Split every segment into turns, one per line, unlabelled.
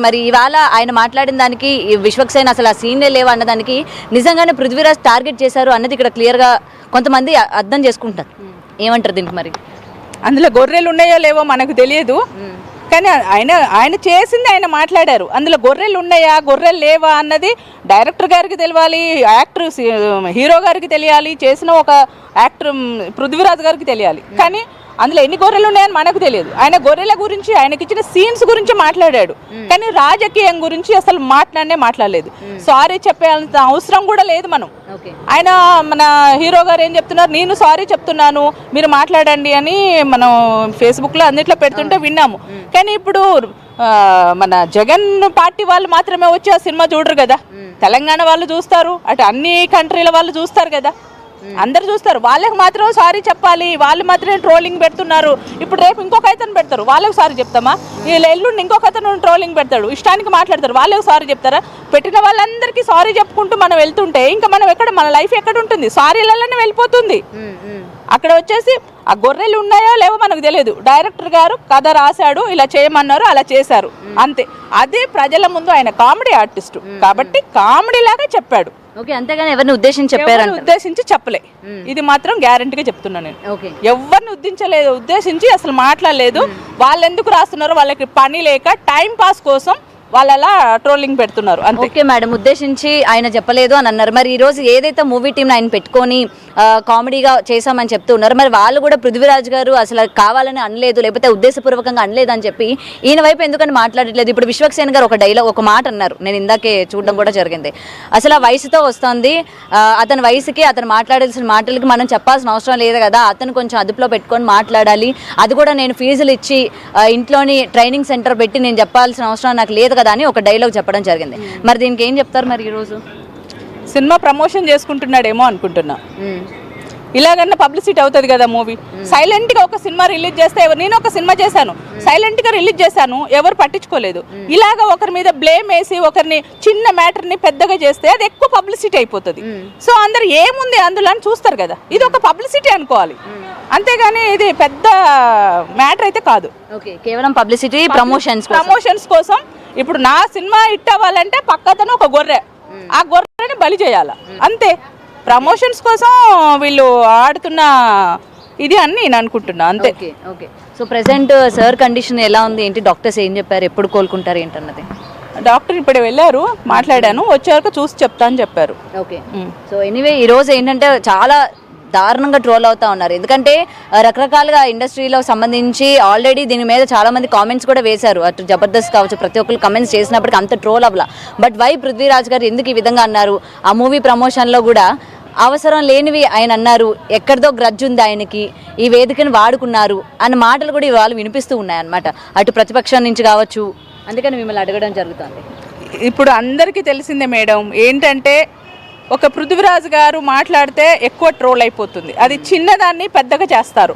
మరి ఇవాళ ఆయన మాట్లాడిన దానికి విశ్వక్సేన్ అసలు ఆ సీన్లే లేవు అన్నదానికి నిజంగానే పృథ్వీరాజ్ టార్గెట్ చేశారు అన్నది ఇక్కడ క్లియర్గా కొంతమంది అర్థం చేసుకుంటారు. ఏమంటారు దీనికి? మరి
అందులో గొర్రెలు ఉన్నాయో లేవో మనకు తెలియదు, కానీ ఆయన చేసింది ఆయన మాట్లాడారు. అందులో గొర్రెలు ఉన్నాయా గొర్రెలు లేవా అన్నది డైరెక్టర్ గారికి తెలియాలి, యాక్టర్ హీరో గారికి తెలియాలి, చేసిన ఒక యాక్టర్ పృథ్వీరాజ్ గారికి తెలియాలి. కానీ అందులో ఎన్ని గొర్రెలు ఉన్నాయని మనకు తెలియదు. ఆయన గొర్రెల గురించి ఆయనకి ఇచ్చిన సీన్స్ గురించి మాట్లాడాడు, కానీ రాజకీయం గురించి అసలు మాట్లాడలేదు. సారీ చెప్పేంత అవసరం కూడా లేదు. ఆయన మన హీరో గారు ఏం చెప్తున్నారు, నేను సారీ చెప్తున్నాను మీరు మాట్లాడండి అని మనం ఫేస్బుక్లో అన్నిట్లో పెడుతుంటే విన్నాము. కానీ ఇప్పుడు మన జగన్ పార్టీ వాళ్ళు మాత్రమే వచ్చి ఆ సినిమా చూడరు కదా, తెలంగాణ వాళ్ళు చూస్తారు, అటు అన్ని కంట్రీల వాళ్ళు చూస్తారు కదా, అందరు చూస్తారు. వాళ్ళకి మాత్రం సారీ చెప్పాలి, వాళ్ళు మాత్రమే ట్రోలింగ్ పెడుతున్నారు. ఇప్పుడు రేపు ఇంకొక అతను పెడతారు, వాళ్ళకి సారీ చెప్తామా? వీళ్ళు ఎల్లుండి ఇంకొక అతను ట్రోలింగ్ పెడతాడు, ఇష్టానికి మాట్లాడతారు, వాళ్ళకి సారీ చెప్తారా? పెట్టిన వాళ్ళందరికీ సారీ చెప్పుకుంటూ మనం వెళ్తుంటే ఇంకా మనం ఎక్కడ, మన లైఫ్ ఎక్కడ ఉంటుంది? సారీలలోనే వెళ్ళిపోతుంది. అక్కడ వచ్చేసి ఆ గొర్రెలు ఉన్నాయో లేవో మనకు తెలియదు. డైరెక్టర్ గారు కథ రాశాడు, ఇలా చేయమన్నారు, అలా చేశారు, అంతే. అదే ప్రజల ముందు ఆయన కామెడీ ఆర్టిస్టు కాబట్టి కామెడీ లాగా చెప్పాడు.
ఓకే, అంతేగాని ఎవరిని ఉద్దేశించి చెప్పారు?
ఉద్దేశించి చెప్పలే, ఇది మాత్రం గ్యారంటీగా చెప్తున్నా నేను. ఎవరిని ఉద్దేశించి అసలు మాట్లాడలేదు. వాళ్ళు ఎందుకు రాస్తున్నారో వాళ్ళకి పని లేక టైం పాస్ కోసం వాళ్ళు అలా ట్రోలింగ్ పెడుతున్నారు.
ఓకే మేడం, ఉద్దేశించి ఆయన చెప్పలేదు అని అన్నారు. మరి ఈ రోజు ఏదైతే మూవీ టీం ఆయన పెట్టుకొని కామెడీగా చేశామని చెప్తూ ఉన్నారు, మరి వాళ్ళు కూడా పృథ్వీరాజ్ గారు అసలు కావాలని అనలేదు, లేకపోతే ఉద్దేశపూర్వకంగా అనలేదు అని చెప్పి ఈయన వైపు ఎందుకని మాట్లాడట్లేదు? ఇప్పుడు విశ్వక్సేన్ గారు ఒక మాట అన్నారు, నేను ఇందాకే చూడడం కూడా జరిగింది. అసలు ఆ వయసుతో వస్తుంది, అతని వయసుకి అతను మాట్లాడాల్సిన మాటలకి మనం చెప్పాల్సిన అవసరం లేదు కదా, అతను కొంచెం అదుపులో పెట్టుకొని మాట్లాడాలి, అది కూడా నేను ఫీజులు ఇచ్చి ఇంట్లోని ట్రైనింగ్ సెంటర్ పెట్టి నేను చెప్పాల్సిన అవసరం నాకు లేదు కదా అని ఒక డైలాగ్ చెప్పడం జరిగింది. మరి దీనికి ఏం చెప్తారు? మరి ఈరోజు
సినిమా ప్రమోషన్ చేసుకుంటున్నాడేమో అనుకుంటున్నా. ఇలాగన్నా పబ్లిసిటీ అవుతుంది కదా మూవీ. సైలెంట్గా ఒక సినిమా రిలీజ్ చేస్తే, నేను ఒక సినిమా చేశాను, సైలెంట్గా రిలీజ్ చేశాను, ఎవరు పట్టించుకోలేదు. ఇలాగ ఒకరి మీద బ్లేమ్ వేసి ఒకరిని చిన్న మ్యాటర్ని పెద్దగా చేస్తే అది ఎక్కువ పబ్లిసిటీ అయిపోతుంది. సో అందరు ఏముంది అందులో అని చూస్తారు కదా, ఇది ఒక పబ్లిసిటీ అనుకోవాలి, అంతేగాని ఇది పెద్ద మ్యాటర్ అయితే కాదు.
కేవలం పబ్లిసిటీ ప్రమోషన్స్
కోసం. ఇప్పుడు నా సినిమా హిట్ అవ్వాలంటే పక్కతను ఒక గొర్రె, ఆ గొర్రెని బలి చేయాల, అంతే. ప్రమోషన్స్ కోసం వీళ్ళు ఆడుతున్న ఇది అని నేను అనుకుంటున్నా, అంతే.
Okay, so present sir condition ఎలా ఉంది ఏంటి? డాక్టర్స్ ఏం చెప్పారు, ఎప్పుడు కోలుకుంటారు ఏంటన్నది?
డాక్టర్ ఇప్పుడు వెళ్ళారు, మాట్లాడాను, వచ్చే వరకు చూసి చెప్తా అని చెప్పారు.
ఓకే, సో ఎనీవే ఈరోజు ఏంటంటే చాలా దారుణంగా ట్రోల్ అవుతా ఉన్నారు. ఎందుకంటే రకరకాలుగా ఇండస్ట్రీలో సంబంధించి ఆల్రెడీ దీని మీద చాలా మంది కామెంట్స్ కూడా వేశారు, అటు జబర్దస్త్ కావచ్చు, ప్రతి ఒక్కరు కమెంట్స్ చేసినప్పటికీ అంత ట్రోల్ అవ్వాల. బట్ వై పృథ్వీరాజ్ గారు ఎందుకు ఈ విధంగా అన్నారు? ఆ మూవీ ప్రమోషన్లో కూడా అవసరం లేనివి ఆయన అన్నారు, ఎక్కడిదో గ్రడ్జ్ ఉంది ఆయనకి, ఈ వేదికను వాడుకున్నారు అన్న మాటలు కూడా ఇవాళ వినిపిస్తూ ఉన్నాయన్నమాట, అటు ప్రతిపక్షం నుంచి కావచ్చు. అందుకని మిమ్మల్ని అడగడం జరుగుతుంది.
ఇప్పుడు అందరికీ తెలిసిందే మేడం, ఏంటంటే ఒక పృథ్వీరాజ్ గారు మాట్లాడితే ఎక్కువ ట్రోల్ అయిపోతుంది, అది చిన్నదాన్ని పెద్దగా చేస్తారు.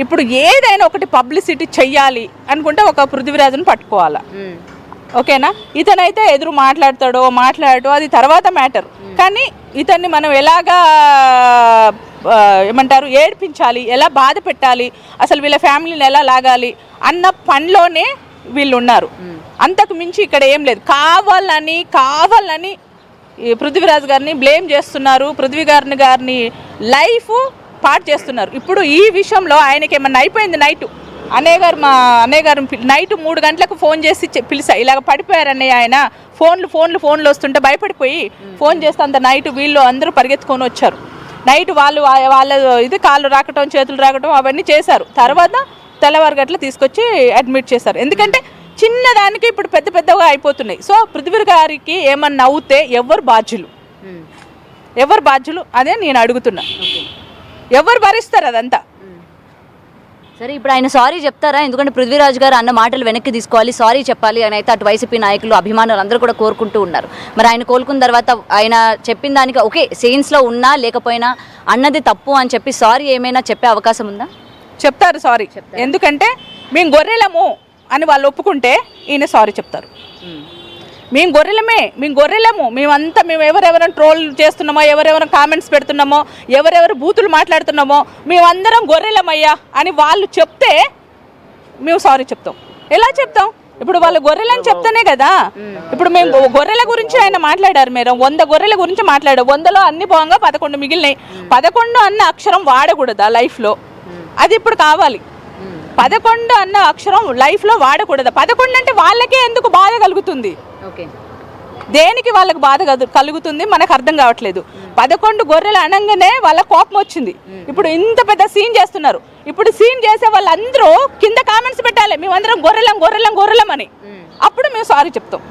ఇప్పుడు ఏదైనా ఒకటి పబ్లిసిటీ చెయ్యాలి అనుకుంటే ఒక పృథ్వీరాజును పట్టుకోవాలా, ఓకేనా? ఇతనైతే ఎదురు మాట్లాడటో అది తర్వాత మ్యాటర్, కానీ ఇతన్ని మనం ఎలాగా ఏమంటారు ఏడ్పించాలి, ఎలా బాధ పెట్టాలి, అసలు వీళ్ళ ఫ్యామిలీని ఎలా లాగాలి అన్న పనిలోనే వీళ్ళు ఉన్నారు. అంతకు మించి ఇక్కడ ఏం లేదు. కావాలని పృథ్వీరాజ్ గారిని బ్లేమ్ చేస్తున్నారు, గారిని లైఫ్ పాడు చేస్తున్నారు. ఇప్పుడు ఈ విషయంలో ఆయనకి ఏమన్నా అయిపోయింది, మా అన్నయ్య గారు నైట్ 3 గంటలకు ఫోన్ చేసి పిలిచా, ఇలాగ పడిపోయారు అన్నయ్య, ఆయన ఫోన్లు వస్తుంటే భయపడిపోయి ఫోన్ చేస్తే అంత నైట్ వీళ్ళు అందరూ పరిగెత్తుకొని వచ్చారు. నైట్ వాళ్ళ ఇది కాళ్ళు రాకటం, చేతులు రాకటం అవన్నీ చేశారు. తర్వాత తెల్లవారు గట్ల తీసుకొచ్చి అడ్మిట్ చేశారు. ఎందుకంటే చిన్నదానికి ఇప్పుడు పెద్దగా అయిపోతున్నాయి. సో పృథ్వీ గారికి ఏమన్నా అవుతే ఎవరు బాధ్యులు అదే నేను అడుగుతున్నా. ఎవరు భరిస్తారు అదంతా?
సరే, ఇప్పుడు ఆయన సారీ చెప్తారా? ఎందుకంటే పృథ్వీరాజ్ గారు అన్న మాటలు వెనక్కి తీసుకోవాలి, సారీ చెప్పాలి అని అయితే అటు వైసీపీ నాయకులు, అభిమానులు అందరూ కూడా కోరుకుంటూ ఉన్నారు. మరి ఆయన కోలుకున్న తర్వాత ఆయన చెప్పిన దానికి ఓకే, సీన్స్లో ఉన్నా లేకపోయినా అన్నది తప్పు అని చెప్పి సారీ ఏమైనా చెప్పే అవకాశం ఉందా?
చెప్తారు సారీ, ఎందుకంటే మేము గొర్రెలము అని వాళ్ళు ఒప్పుకుంటే ఈయన సారీ చెప్తారు. మేము గొర్రెలము, మేము ఎవరెవరైనా ట్రోల్ చేస్తున్నామో, ఎవరెవరైనా కామెంట్స్ పెడుతున్నామో, ఎవరెవరు బూతులు మాట్లాడుతున్నామో, మేమందరం గొర్రెలమయ్యా అని వాళ్ళు చెప్తే మేము సారీ చెప్తాం. ఎలా చెప్తాం? ఇప్పుడు వాళ్ళు గొర్రెలని చెప్తానే కదా. ఇప్పుడు మేము గొర్రెల గురించి ఆయన మాట్లాడారు, మీరు 100 గొర్రెల గురించి మాట్లాడారు, 100లో అన్ని పోగా 11 మిగిలినాయి. 11 అన్న అక్షరం వాడకూడదా లైఫ్లో? అది ఇప్పుడు కావాలి. 11 అన్న అక్షరం లైఫ్లో వాడకూడదా? 11 అంటే వాళ్ళకే ఎందుకు బాధ కలుగుతుంది?
ఓకే,
దేనికి వాళ్ళకి బాధ కలుగుతుంది మనకు అర్థం కావట్లేదు. 11 గొర్రెలు అనగానే వాళ్ళ కోపం వచ్చింది. ఇప్పుడు ఇంత పెద్ద సీన్ చేస్తున్నారు. ఇప్పుడు సీన్ చేసే వాళ్ళందరూ కింద కామెంట్స్ పెట్టాలి, మేమందరం గొర్రెలం గొర్రెలం గొర్రెలం అని. అప్పుడు మేము సారీ చెప్తాం.